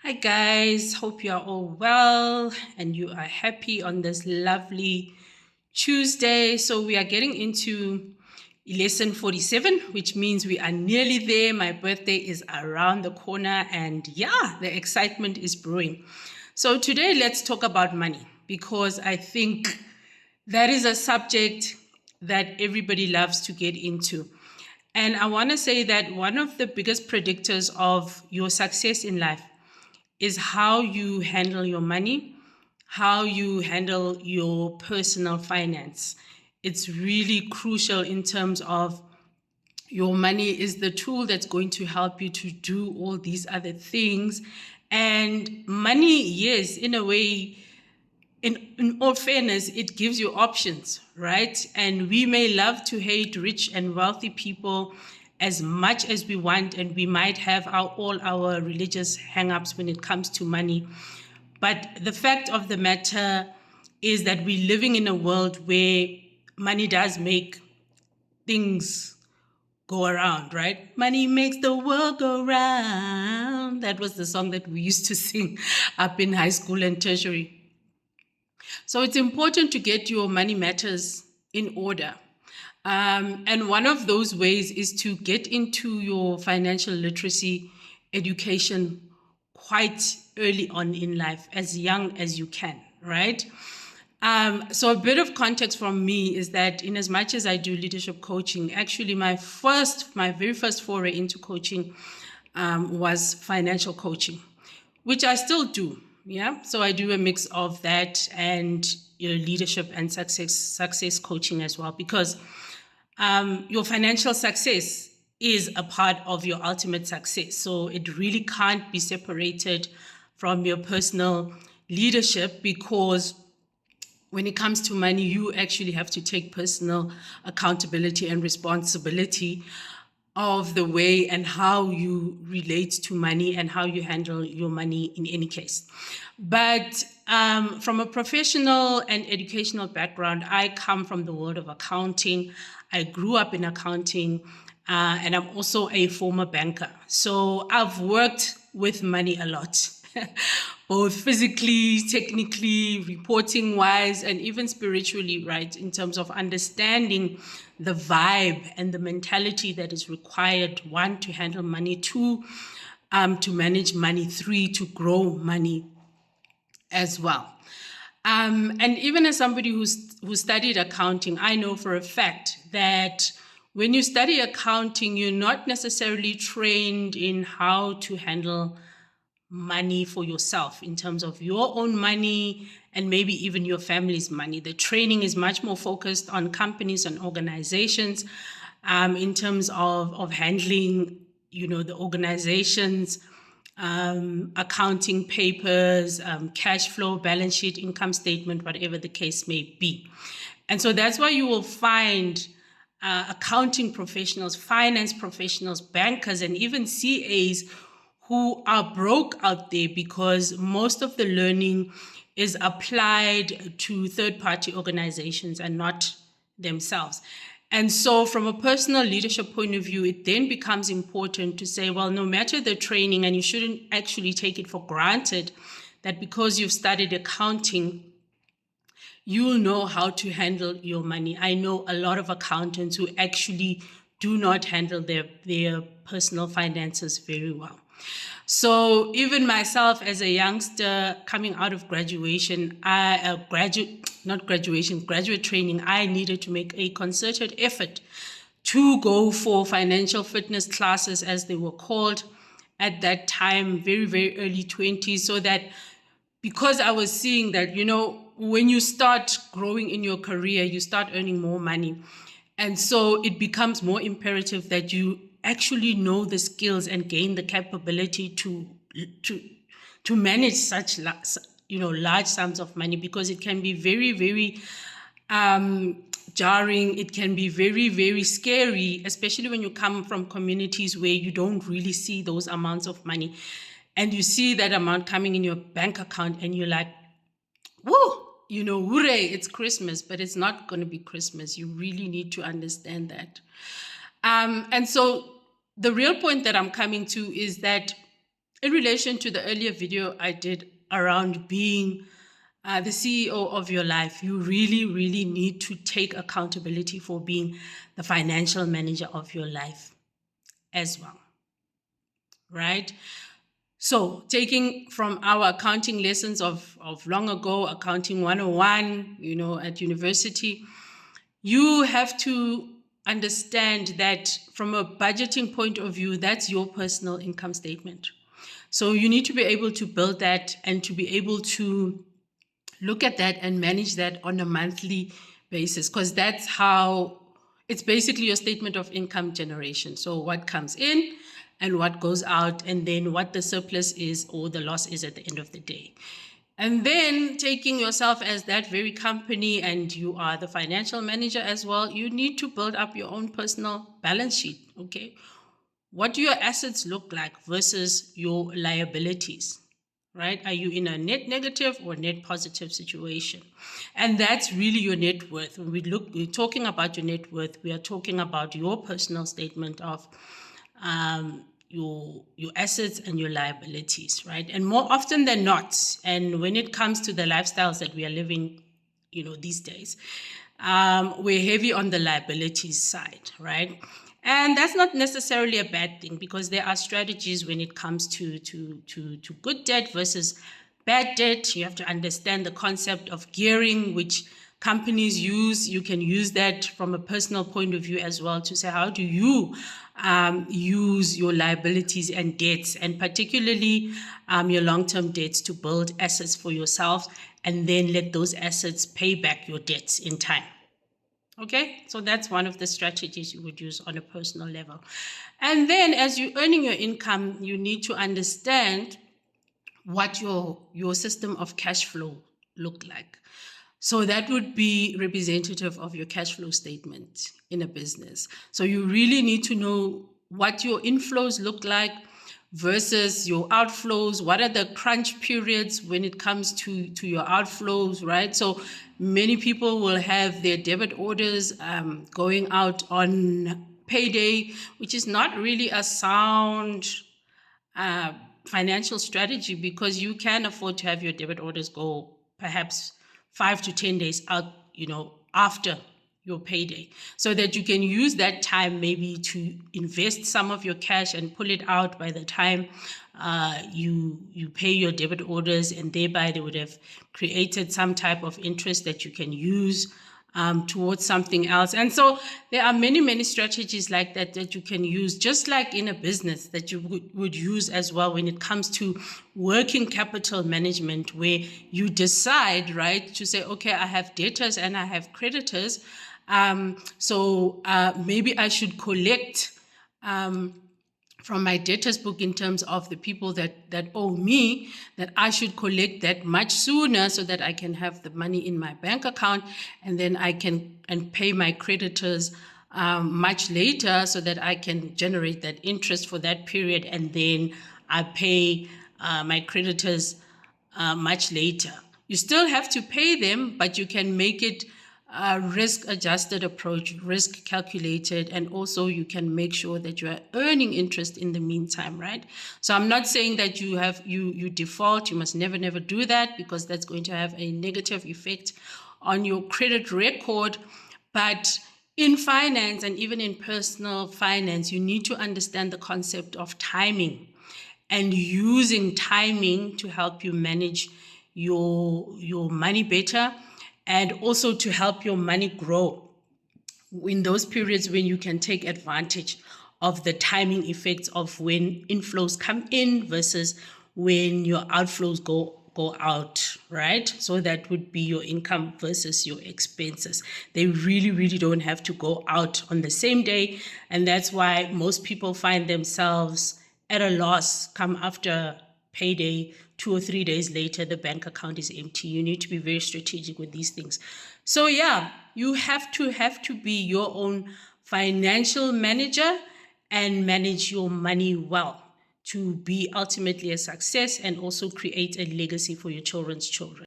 Hi, guys. Hope you are all well and you are happy on this lovely Tuesday. So, we are getting into lesson 47, which means we are nearly there. My birthday is around the corner, and yeah, the excitement is brewing. So, today, let's talk about money because I think that is a subject that everybody loves to get into. And I want to say that one of the biggest predictors of your success in life is how you handle your money, how you handle your personal finance. It's really crucial in terms of your money is the tool that's going to help you to do all these other things. And money, yes, in a way, in all fairness, it gives you options, right? And we may love to hate rich and wealthy people as much as we want, and we might have all our religious hang-ups when it comes to money. But the fact of the matter is that we're living in a world where money does make things go around, right? Money makes the world go round. That was the song that we used to sing up in high school and tertiary. So it's important to get your money matters in order. And one of those ways is to get into your financial literacy education quite early on in life, as young as you can, right? So a bit of context from me is that in as much as I do leadership coaching, actually my very first foray into coaching was financial coaching, which I still do. Yeah. So I do a mix of that and leadership and success coaching as well, because your financial success is a part of your ultimate success. So it really can't be separated from your personal leadership, because when it comes to money, you actually have to take personal accountability and responsibility of the way and how you relate to money and how you handle your money in any case. But from a professional and educational background, I come from the world of accounting. I grew up in accounting, and I'm also a former banker. So I've worked with money a lot, both physically, technically, reporting wise, and even spiritually, right? In terms of understanding the vibe and the mentality that is required, one, to handle money, two, to manage money, three, to grow money as well. And even as somebody who studied accounting, I know for a fact that when you study accounting, you're not necessarily trained in how to handle money for yourself in terms of your own money and maybe even your family's money. The training is much more focused on companies and organizations in terms of handling, the organization's accounting papers, cash flow, balance sheet, income statement, whatever the case may be. And so that's why you will find accounting professionals, finance professionals, bankers, and even CAs who are broke out there, because most of the learning is applied to third-party organizations and not themselves. And so from a personal leadership point of view, it then becomes important to say, well, no matter the training, and you shouldn't actually take it for granted that because you've studied accounting, you'll know how to handle your money. I know a lot of accountants who actually do not handle their personal finances very well. So even myself as a youngster coming out of graduation, graduate training, I needed to make a concerted effort to go for financial fitness classes, as they were called at that time, very, very early 20s, so that because I was seeing that, when you start growing in your career, you start earning more money. And so it becomes more imperative that you actually know the skills and gain the capability to manage such large sums of money, because it can be very, very jarring. It can be very, very scary, especially when you come from communities where you don't really see those amounts of money, and you see that amount coming in your bank account and you're like, woo, hooray, it's Christmas, but it's not going to be Christmas. You really need to understand that. And so the real point that I'm coming to is that in relation to the earlier video I did around being the CEO of your life, you really, really need to take accountability for being the financial manager of your life as well, right? So taking from our accounting lessons of long ago, accounting 101, at university, you have to understand that from a budgeting point of view, that's your personal income statement. So you need to be able to build that and to be able to look at that and manage that on a monthly basis, because that's how it's basically your statement of income generation. So what comes in and what goes out, and then what the surplus is or the loss is at the end of the day. And then taking yourself as that very company, and you are the financial manager as well, you need to build up your own personal balance sheet, okay? What do your assets look like versus your liabilities, right? Are you in a net negative or net positive situation? And that's really your net worth. When we're talking about your net worth, we are talking about your personal statement of your assets and your liabilities, right? And more often than not, and when it comes to the lifestyles that we are living, these days, we're heavy on the liabilities side, right? And that's not necessarily a bad thing, because there are strategies when it comes to good debt versus bad debt. You have to understand the concept of gearing, which companies use. You can use that from a personal point of view as well, to say, how do you use your liabilities and debts, and particularly your long-term debts, to build assets for yourself, and then let those assets pay back your debts in time. Okay, so that's one of the strategies you would use on a personal level. And then as you're earning your income, you need to understand what your system of cash flow look like. So that would be representative of your cash flow statement in a business. So you really need to know what your inflows look like versus your outflows. What are the crunch periods when it comes to your outflows, right? So many people will have their debit orders going out on payday, which is not really a sound financial strategy, because you can afford to have your debit orders go perhaps 5 to 10 days out, after your payday, so that you can use that time maybe to invest some of your cash and pull it out by the time you pay your debit orders, and thereby they would have created some type of interest that you can use towards something else. And so there are many, many strategies like that you can use, just like in a business, that you would use as well when it comes to working capital management, where you decide, right, to say, okay, I have debtors and I have creditors. So maybe I should collect from my debtors book in terms of the people that owe me, that I should collect that much sooner, so that I can have the money in my bank account, and then I can pay my creditors much later, so that I can generate that interest for that period, and then I pay my creditors much later. You still have to pay them, but you can make it a risk-adjusted approach, risk-calculated, and also you can make sure that you are earning interest in the meantime, right? So I'm not saying that you default. You must never do that, because that's going to have a negative effect on your credit record. But in finance, and even in personal finance, you need to understand the concept of timing, and using timing to help you manage your money better, and also to help your money grow in those periods when you can take advantage of the timing effects of when inflows come in versus when your outflows go out, right? So that would be your income versus your expenses. They really don't have to go out on the same day, and that's why most people find themselves at a loss come after payday. 2 or 3 days later, the bank account is empty. You need to be very strategic with these things. So yeah, you have to be your own financial manager and manage your money well, to be ultimately a success and also create a legacy for your children's children.